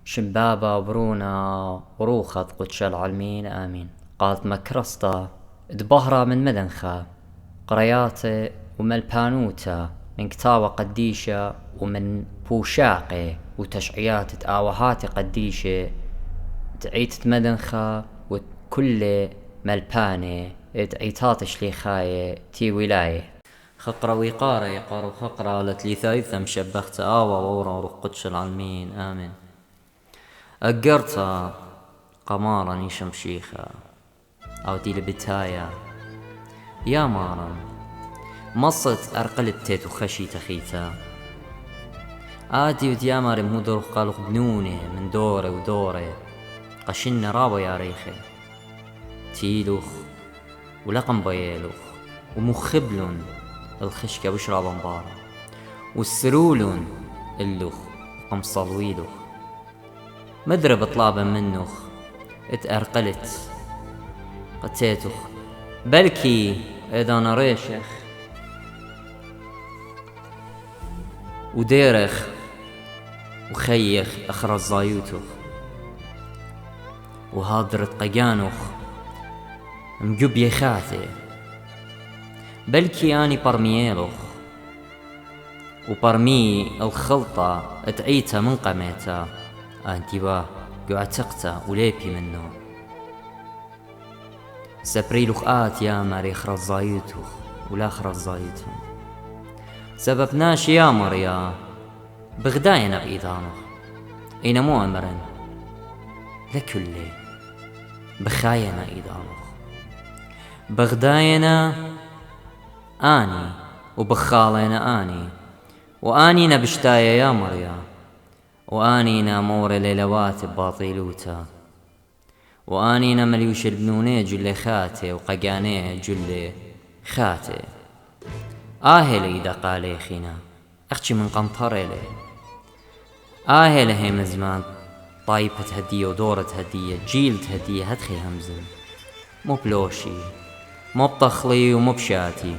شمبابا وبرونا وروخط قدش العلمين آمين. قالت مكرسطة دبهرة من مدنخة قرياتي وملبانوتا من كتابة قديشة ومن بوشاقي وتشعيات تآوهات قديشة تعيت مدنخة وكل ملباني تعيتات شليخاية تي ولاية خقرة ويقارة يقارو خقرة لتلي ثايثة مشبخت آوى وورا روح قدش العلمين آمين. أقرتا قمارا نيشم شيخا أو دي لبتايا يا مارا مصت أرقلت تيتو خشي تخيتا آدي وديامار مهودر قالوا بنوني من دوري ودوري قشن رابا يا ريخي تيلوخ ولقم بيالوخ ومخبلون الخشكة بشرابا مبارا والسرولون اللوخ قمصلويلوخ مدرب طلابا منوخ اتأرقلت قتيتوخ بلكي إذا نريشخ وديرخ وخيخ أخرى الزايوتوخ وهادرت قيانوخ مجب يخاتي بلكي اني برميالوخ وبرمي الخلطة اتعيتها من قميتها انتباه قعتقتا وليبي منه سبريلوخ يا ماري خرز زايوتوخ ولا خرز زايوتهم سبب ناش يا مريا بغداينا بإيدانوخ اين مو امرن لكلي بخاينا إيدانوخ بغداينا اني وبخالينا اني واني نبشتايا يا مريا واني نامور ليلوات بباطيلوتا واني نمليوش البنوني جلي خاتي وققاني جلي خاتي لي دقالي خينا اختي من قنطري لي لهي مزمان طايبة هدية ودورة هدية جيلة هدية هدخي همزن مو بلوشي مو بطخلي ومو بشاتي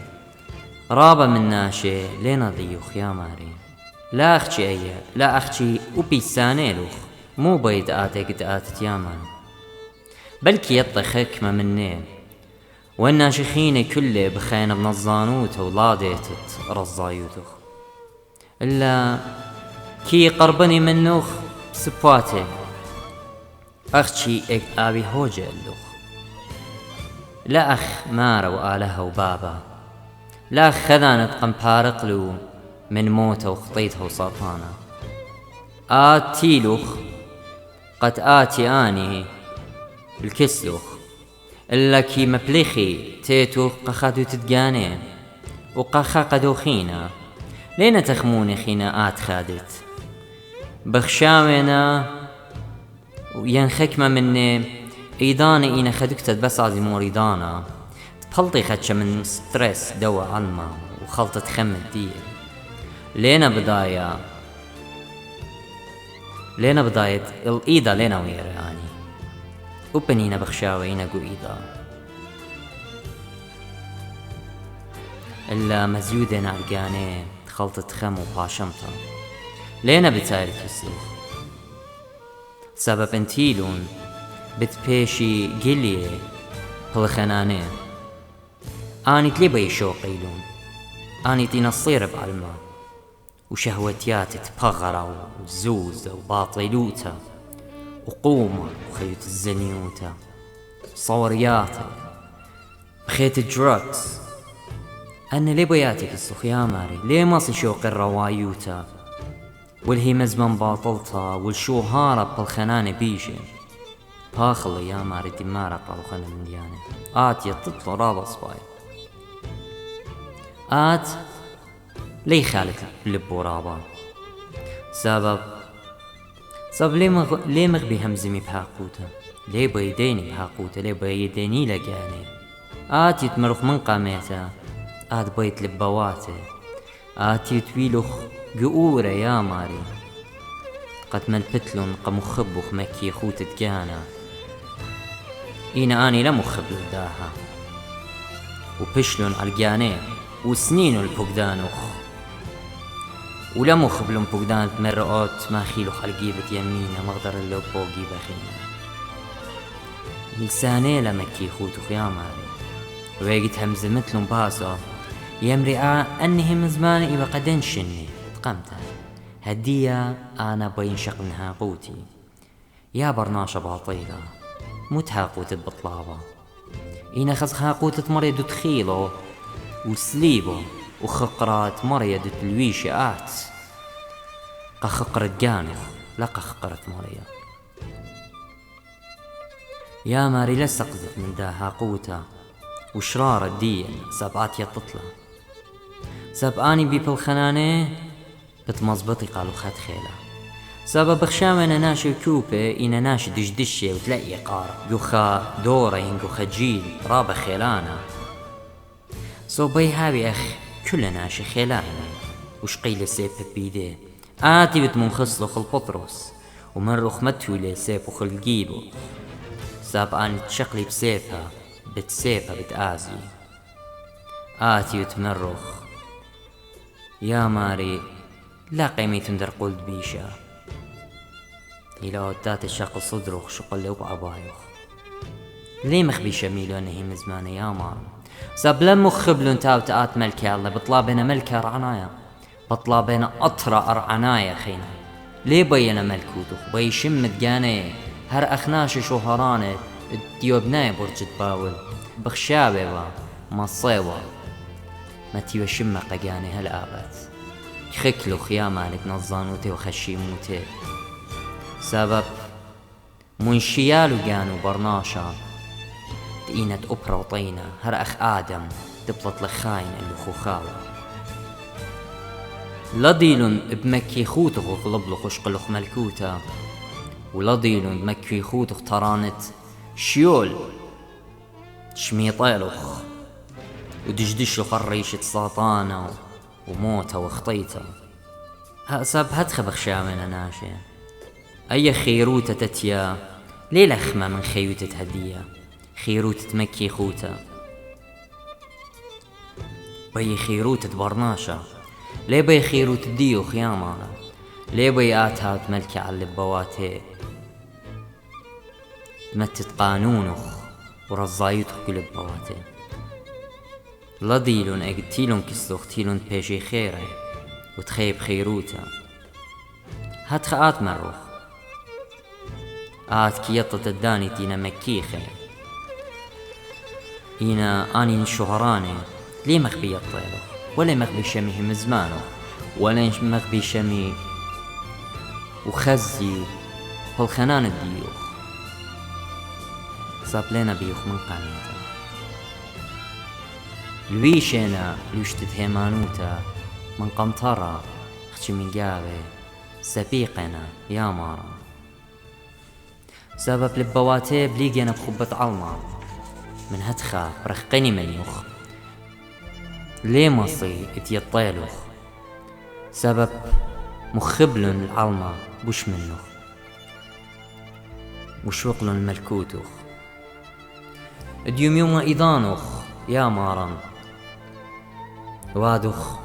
رابة من ناشي لينا ضيوخ يا ماري لا اختي ايه لا اختي وبيساني لوخ مو بيد قد آتت يا مان بلكي يطخ حكمة مني والناشخين كله بخين بنظانوت ولاديتت رزايوتوخ إلا كي قربني منوخ بسبواتي أختي أبي هوجة اللوخ لا أخ مارا وآلها وبابا لا أخ خذانت قمبارقلو من موته وخطيتها وسرطانة تيلوخ قد آتي آني الكسلوخ إلا كي مبلخي تيتو قخدو تتقاني وقخا قدوخينا لين تخموني خينا خادت بخشاوينا وينخكمة مني إيداني إينا خدكتت بس عزي موريدانا تبلطي خدشة من ستريس دوا علمة وخلطة خمد دي لينا بداية الإيدا لينا ويراني وبنينا بخشاوينا قو إيدا إلا مزيودين عرقاني خلطة خم وباشمتا لينا بتايل كسلوخ سبب انتيلون بتبيشي قليه هلخناني اني تلبي شوقيلون اني تنصير بعلمه وشهوتيات تبغرة وزوزة وباطلوتا وقومة وخيوت الزنيوتا صورياتا بخيت الدروكس أنا ليه بياتك السخ يا ماري ليه ماصي شوق الروايوتا والهي مزمن باطلتا والشوهارة بالخنانة بيشي باخلي يا ماري دمارة بالخنة من ديانة يطلط رابا صباي ليه خالك بلبو رابا سبب ليه مغبي همزمي بهاقوتا ليه بيديني بهاقوتا ليه بيديني لقاني يتمرخ من قاميتا بيت لبواتي يتويلوخ قؤورة يا ماري قد ملبتلون قمخبوخ مكي خوت تقانا إينا آني لمخب لداها وبشلون عالقاني وسنين البقدانوخ ولمو خبلن بقدان تمرقات ما خيلو خلقي بتيمينا مقدر اللو بوقي بخينا لساني لمكي خوتو خياماري ويقت همزة مثلن باسو يمرئا أنه مزمان إبا قدن شني تقمتا هدية أنا بين شقنها قوتي يا برناشة باطيلة متها قوت بطلابة إنا خزخها قوت مريدو تخيلو وسليبو وخقرات مريدو تلويشات قخقرت جانخ لا قخقرت مريا يا ماري لسقزت من داها قوتا وشرار الدين سبعات يططلة سبقاني بالخنانة بتمزبطي قالوا خد خيلة سبب بخشامنا ناشي كوبة إنا ناشي دشدشة وتلاقي قارة يوخا دورين يوخا جيل رابا خيلانا صوبي هابي أخ كل ناشي خيلانا وشقيل سيب بيديه آتي بتمنخصلو خل بطرس ومرخ متولي سيب وخل جيبو سابقاني تشقلي بسيبها بتسيبها بتآزي آتي وتمرخ يا ماري لا قيمة تندر قلت بيشا إلى ودات الشاق صدرخ شقل لو بعبايخ ليه مخبي شميلو انهي مزمانة يا مار ساب لمو خبلون تاو تآت ملكي الله بطلابنا ملكة رعنايا بطلابنا أطرى أرعنايا خينا ليه بينا ملكوتخ بي شمت جاني هر أخناش شهرانة ديوبناي برجت باول بخشابة مصيوة ما تيو شمق جاني هالآبات خكلو خيامانك نظانوتي وخشيموتي سبب منشيالو جانو برناشا تقينة أبرا وطينة هر أخ آدم تبلط لخاين اللي خوخاوة لضيلن بمكي خوتغو غلبلو خشقلخ ملكوتا ولضيلن بمكي خوتغ ترانت شيول شميطيلخ ودجدشلو خريشة ساطانة وموتة وخطيتة هأساب هتخبخ شامنا ناشي أي خيروتة تتيا ليه لخمة من خيوتة هدية خيروتة مكي خوتا بي خيروتة برناشا ليه بي خيروتة ديو خيامانا ليه بي آتها ملكي على اللبواتي تمتت قانونخ ورزايوتخ كل بواتي لضيلون اقتيلون كسلوخ تيلون بيشي خيره وتخيب خيروتا هات خاات مروخ آت كيطة الداني تينا مكيخي إنا آني الشهراني ليه مخبي يطيلو ولا مخبي شميه مزمانو ولا مخبي شمي وخزي والخنان الديوخ صاب لنا بيوخ من قانيتا لويشينا لوشتت هيمانوتا من قمطرة اختي من جابي سبيقنا يا مارا سبب لبواتي بليقينا بخبة علمة من هتخا برخقني من يخ ليه مصي اتيطيلوخ سبب مخبلن العلمة بوش منه وشوقلن ملكوتوخ اديوم يوم ايضانوخ يا مارم وادوخ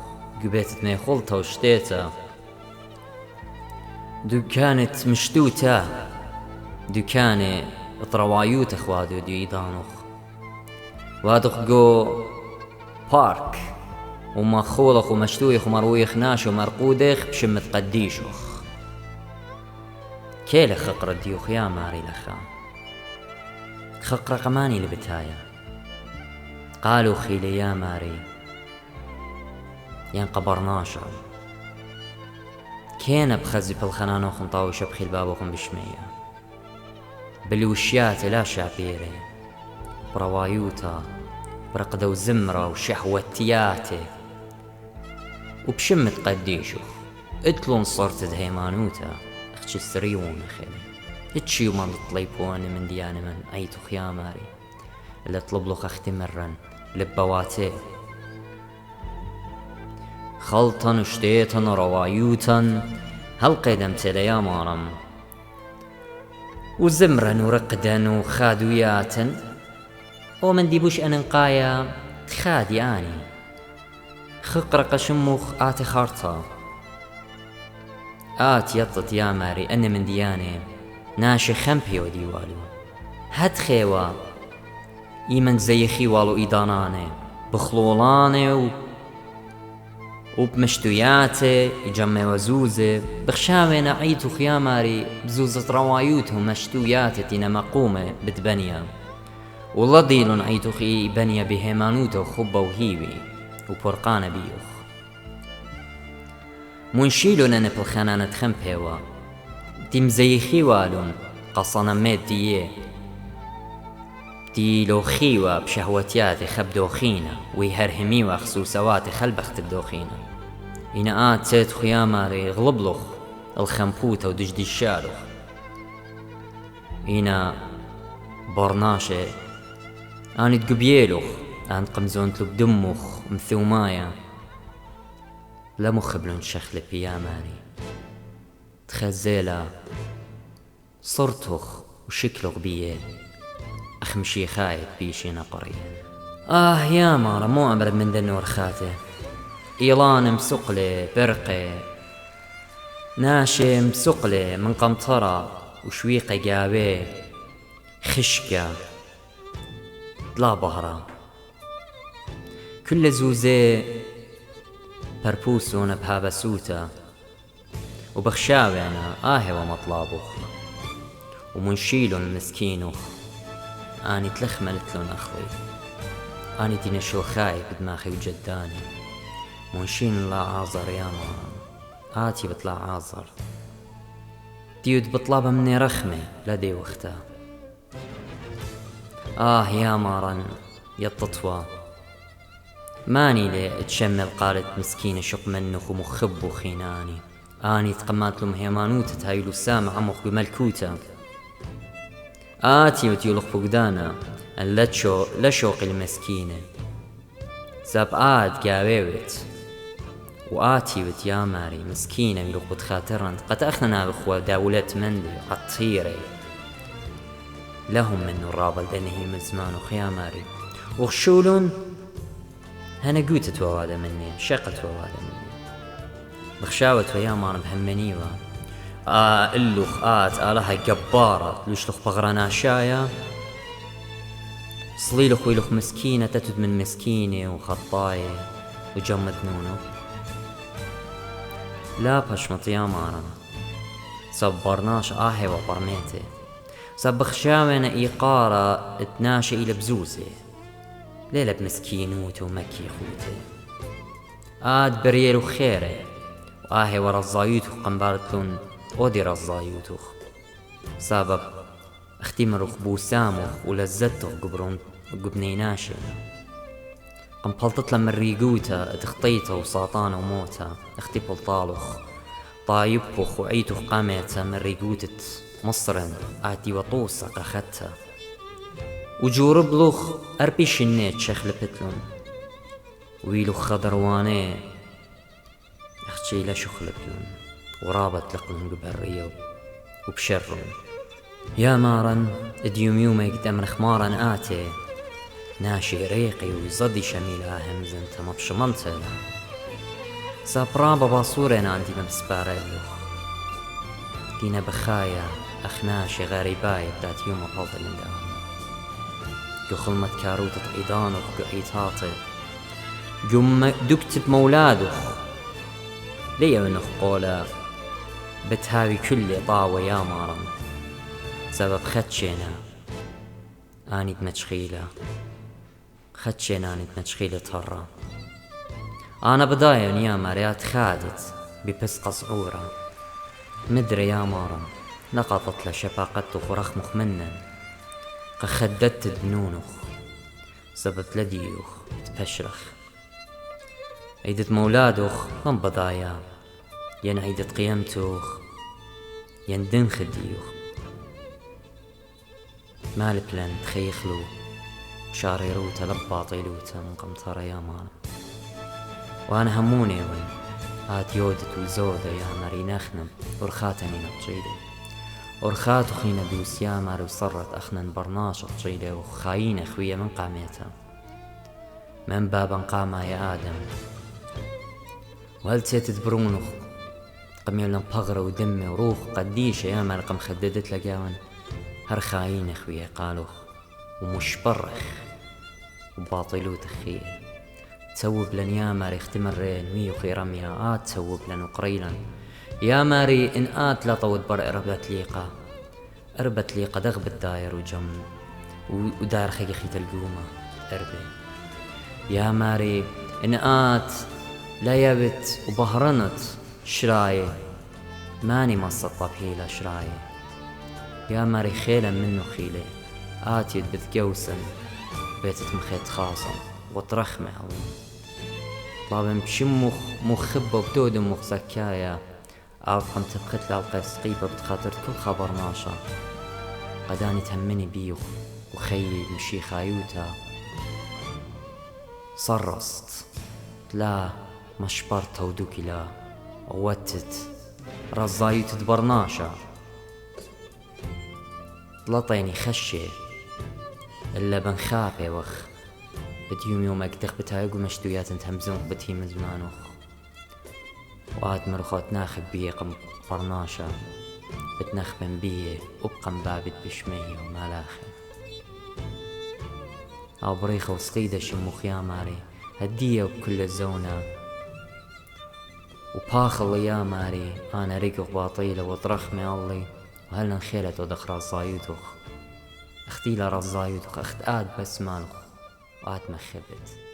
قبيتت ميخولتا وشتيتا كانت مشتوتا كاني اطروايوت اخوادو ديو ايضانوخ وادوخ جو بارك وما خولخ ومشتويخ ومرويخ ناش ومرقودخ بشمت قديشوخ كيلة خقرة ديوخ يا ماري لخا خقرة قماني لبتايا قالوا خيلي يا ماري ينقبرناشا كينا بخزي بالخنانوخن طاوشة بخيل بابوخن بشمية بالوشيات لا شابيري بروايوتا برقدة وزمرة وشحوتياتي وبشمت قديشوخ اتلون صرت دهيمانوتا اختش السريون خيلي اتشيو ما نطليبوني من ديانة من ايتوخ يا ماري اللي اطلبلوخ اختي مرن لبواتي خلطن وشتيتن روايوتن هل قدمت ليا مارم وزمرن ورقدن وخادوياتن ومن ديبوش انقايا خادي اني خقرق شموخ آتي خارطة يطت يا ماري أنا من دياني ناشي خمبي وديوالو هاد خيوا إيمن زي خيوالو إيداناني بخلولاني وبمشتوياتي يجمع وزوزة بخشاوي نعيتو خياماري بزوزة روايوتو مشتوياتي تينا مقومة بتبنيا والله ديلو نعيتو خي بنيا بهيمانوتو خبا وهيوي وبرقانة بيوخ منشيلو ننب الخنانة خمبيوا تيم زي خيوالون قصنا ميت ديه ديلو خيوا بشهوتياتي خبدو خينا ويهرهميوا خصوصواتي خلبخت الدوخينا إنا سيت خياماري غلبلخ الخنبوتة ودجدي الشالخ إنا برناشي أني تقبيلوخ أن قمزون تلو بدمخ مثومايا لا مخبلون شخلب يا ماري تخزيلا صرتخ وشكلخ بيه أخمشي خايب بيشي نقري يا مارا مو أمرد من دنور خاته إيلان مسقلي برقي ناشي مسقلي من قمطرة وشويقة جابي خشكة لا بهرة كل زوزي بربوسون بهابسوتا وبخشاوي أنا ومطلابخ ومنشيلون المسكينوخ أني تلخملتلون أخوي أني تنشو خايب دماغي وجداني منشين لا عازر يا مان آتي بطلع عازر ديود بطلابة مني رخمة لدي وقتها يا مارن يا التطوى ماني لي اتشمل قالت مسكينة شق منخ ومخب وخيناني أني تقمات لهم هيمانوتة هايلو سامع عمخ بملكوتة آتي وتيولخ فقدانا لشوق المسكينة زاب قاويوت وآتي وت يا ماري مسكينة يلوخ بتخاطرن قد أخنا بخوا دولة مندي قطيري لهم من الرابل دنهي من زمان وخيا ماري وخشولون هنا قوتت ووادا مني شقت ووادا مني بخشاوت ويا مار بهمنيوا اللوخ لها جبارة لوشلوخ بغرانا شايا صليلوخ ويلوخ مسكينة تتد من مسكينة وخطاية وجمد نونو لا بشمط يا مارن صبرناش وبرميتي صبخشاونا إيقارة اتناشي إلى بزوزي ليلة بمسكينوت ومكي خوتي بريل وخيري ورا الزايوتوخ قنبارتلون ودي رزايوتوخ سبب اختمروخ بوساموخ ولزتوخ قبنيناشي قنبلطت لما الريقوتا اتخطيتا وساطانا وموتا اختي بلطالوخ طايبوخ وعيتوخ قاميتا من ريقوتت مصرن آتي وطوسا قاختها وجورب لوخ أربي شنيت شخلبتلون ويلوخ خضرواني أختشي لا شخلبتلون ورابط لقلن ببريو وبشرون يا مارن اديوم يقدم رخمارن آتي ناشي ريقي ويزدي شميلها همزن تمبش منتلا سابرابا باصورين عندي مبسباريلوخ دينا بخايا أخناشي غريباي بتاعت يوم أفضل من دام خلمت كاروتة إيدانوخ قعيتاتي جم دكتب مولادوخ ليا ونخ قولا بتهاوي كل طاوة يا مارن سبب خدشينا آني دمتشخيلة خدشينا آني دمتشخيلة تهرى أنا بدايا يا ماريات خادت ببسقة صعورة مدري يا مارن لقطت لشفاقتوخ ورخمخ منن خددت دنونوخ سبت لديوخ تبشرخ عيدت مولادوخ من بضايا ين عيدت قيمتوخ ين دن خديوخ مال بلن تخيخلو شاريروتا لباطيلوتا من قمطرة يا مانا وانا هموني وين يودت وزودة يا ماري نخنم ورخاتني نبجيدي ورخات خينا دوس يا ماري وصرت أخنا برناش طجيلة وخاينة خوية من قاميتها من بابا قاما يا آدم وهل تيتد برونخ قميلنا بغرة ودمي وروخ قديشة يا ماري قم خددت لقاون هر خاين خويا قالوخ ومش برخ وباطلو تخيه تسوب لن يا ماري اختمرين ويو خيرميا تسوب لن وقريلا يا ماري إن لا طود بر أربت ليقة دغب الداير وجم وداير خيقي خيت القومة أربي يا ماري إن لا يبت وبهرنت شراية ماني مصطب هيلا شراية يا ماري خيلا منو خيلة يدبث قوسا بيتت مخيت خاصة وطرخمة طابن بشمخ مخبة وبتود مخ زكايا قم تبخت لالقيس قيبة بتخاطر كل خبر ناشا قداني تهمني بيوخ وخي مشي خايوتا صرست لا مشبرت ودوكي لا وتت رزايوت دبرناشا طلطيني خشي إلا بنخافي وخ بديوم يوم أكتخ بتايق ومشتويات انتهمزون بتهي من زمانوخ وآت مرخوت ناخب بيه قم برناشا بتنخبن بيه وبقم بابد بشمية ومالاخي أو بريخة وسقيدة شموخ يا ماري هدية وبكل الزونة وباخل يا ماري أنا ريق باطيلة وطرخمي الله وهل نخيلت ودخ رزايوتوخ اختيلا رزايوتوخ اخت بس مالوخ وآت مخبت